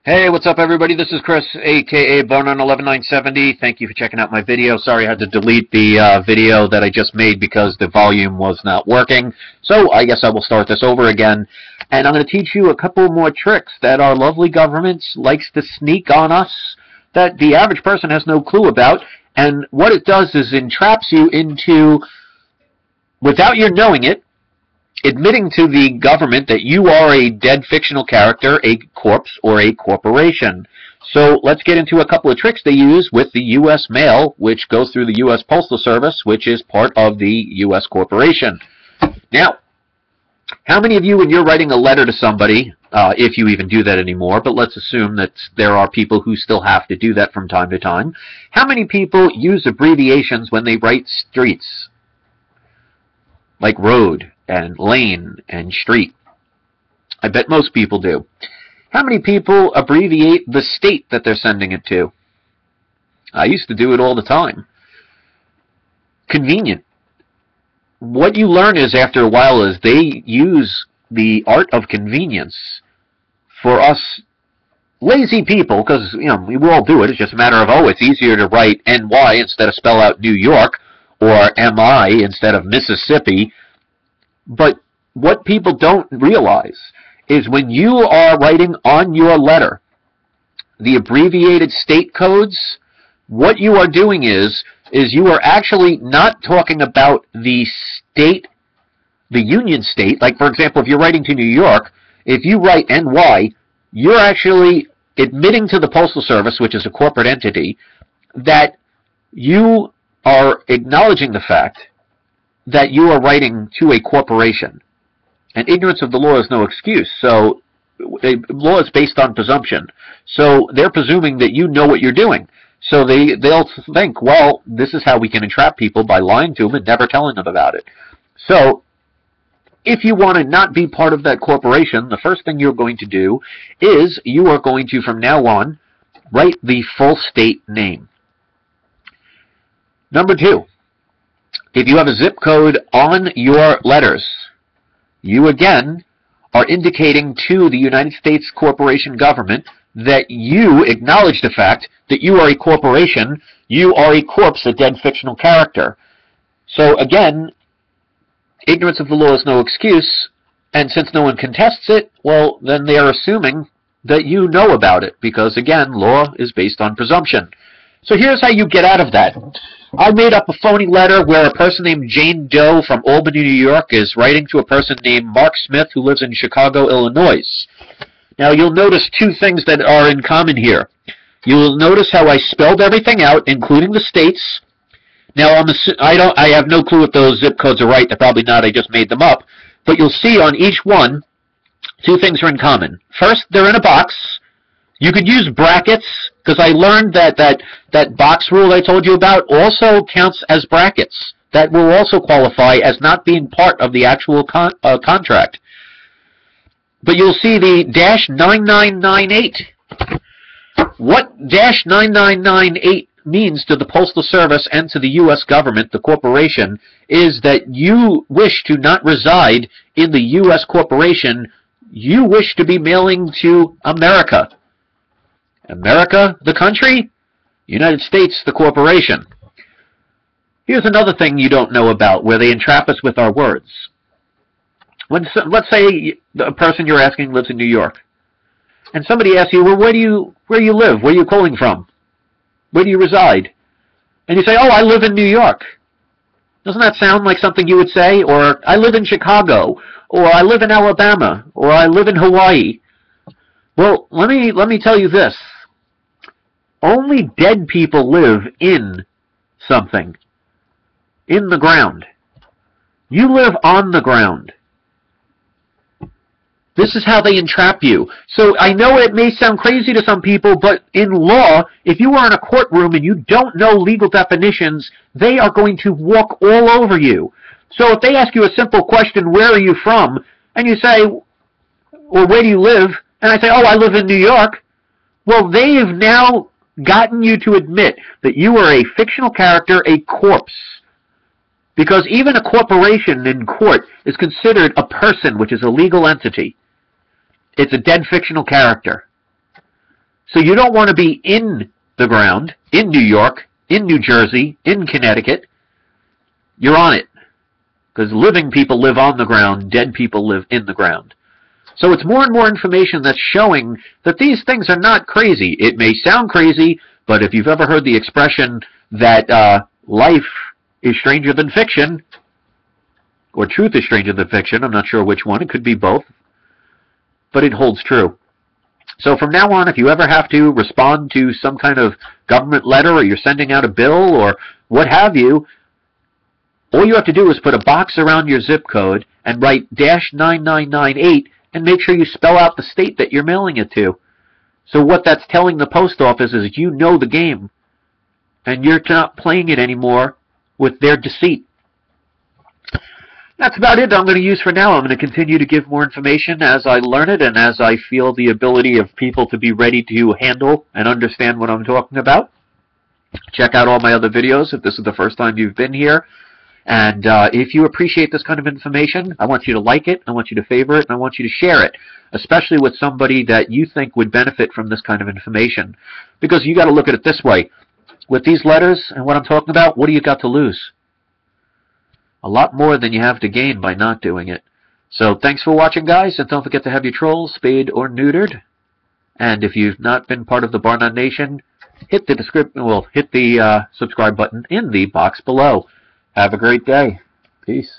Hey, what's up, everybody? This is Chris, aka Born on 11970. Thank you for checking out my video. Sorry I had to delete the video that I just made because the volume was not working. So I guess I will start this over again. And I'm going to teach you a couple more tricks that our lovely government likes to sneak on us that the average person has no clue about. And what it does is entraps you into, without your knowing it, admitting to the government that you are a dead fictional character, a corpse, or a corporation. So let's get into a couple of tricks they use with the U.S. mail, which goes through the U.S. Postal Service, which is part of the U.S. corporation. Now, how many of you, when you're writing a letter to somebody, if you even do that anymore, but let's assume that there are people who still have to do that from time to time, how many people use abbreviations when they write streets? Like road and lane and street. I bet most people do. How many people abbreviate the state that they're sending it to? I used to do it all the time. Convenient. What you learn is, after a while, is they use the art of convenience for us lazy people, because, you know, we all do it. It's just a matter of, oh, it's easier to write NY instead of spell out New York, or MI instead of Mississippi. But what people don't realize is when you are writing on your letter the abbreviated state codes, what you are doing is you are actually not talking about the state, the union state. Like, for example, if you're writing to New York, if you write NY, you're actually admitting to the Postal Service, which is a corporate entity, that you are acknowledging the fact that you are writing to a corporation. And ignorance of the law is no excuse. So law is based on presumption. So they're presuming that you know what you're doing. So they'll think, well, this is how we can entrap people, by lying to them and never telling them about it. So if you want to not be part of that corporation, the first thing you're going to do is you are going to, from now on, write the full state name. Number two, if you have a zip code on your letters, you again are indicating to the United States corporation government that you acknowledge the fact that you are a corporation, you are a corpse, a dead fictional character. So again, ignorance of the law is no excuse, and since no one contests it, well, then they are assuming that you know about it, because again, law is based on presumption. So here's how you get out of that. I made up a phony letter where a person named Jane Doe from Albany, New York is writing to a person named Mark Smith who lives in Chicago, Illinois. Now you'll notice two things that are in common here. You'll notice how I spelled everything out, including the states. Now I have no clue if those zip codes are right. They're probably not. I just made them up. But you'll see on each one, two things are in common. First, they're in a box. You could use brackets, because I learned that box rule I told you about also counts as brackets. That will also qualify as not being part of the actual contract. But you'll see the -9998. What -9998 means to the Postal Service and to the U.S. government, the corporation, is that you wish to not reside in the U.S. corporation. You wish to be mailing to America. America, the country, United States, the corporation. Here's another thing you don't know about, where they entrap us with our words. Let's say a person you're asking lives in New York, and somebody asks you, well, where do you live? Where are you calling from? Where do you reside? And you say, oh, I live in New York. Doesn't that sound like something you would say? Or, I live in Chicago, or I live in Alabama, or I live in Hawaii. Well, let me tell you this. Only dead people live in something. In the ground. You live on the ground. This is how they entrap you. So I know it may sound crazy to some people, but in law, if you are in a courtroom and you don't know legal definitions, they are going to walk all over you. So if they ask you a simple question, where are you from? And you say, or where do you live? And I say, oh, I live in New York. Well, they have now gotten you to admit that you are a fictional character, a corpse. Because even a corporation in court is considered a person, which is a legal entity. It's a dead fictional character. So you don't want to be in the ground, in New York, in New Jersey, in Connecticut. You're on it. Because living people live on the ground, dead people live in the ground. So it's more and more information that's showing that these things are not crazy. It may sound crazy, but if you've ever heard the expression that life is stranger than fiction, or truth is stranger than fiction, I'm not sure which one, it could be both, but it holds true. So from now on, if you ever have to respond to some kind of government letter, or you're sending out a bill, or what have you, all you have to do is put a box around your zip code and write -9998 and make sure you spell out the state that you're mailing it to. So what that's telling the post office is you know the game, and you're not playing it anymore with their deceit. That's about it I'm going to use for now. I'm going to continue to give more information as I learn it and as I feel the ability of people to be ready to handle and understand what I'm talking about. Check out all my other videos if this is the first time you've been here. And if you appreciate this kind of information, I want you to like it, I want you to favorite it, and I want you to share it, especially with somebody that you think would benefit from this kind of information. Because you got to look at it this way. With these letters and what I'm talking about, what do you got to lose? A lot more than you have to gain by not doing it. So thanks for watching, guys, and don't forget to have your trolls spayed or neutered. And if you've not been part of the Barnard Nation, hit the subscribe button in the box below. Have a great day. Peace.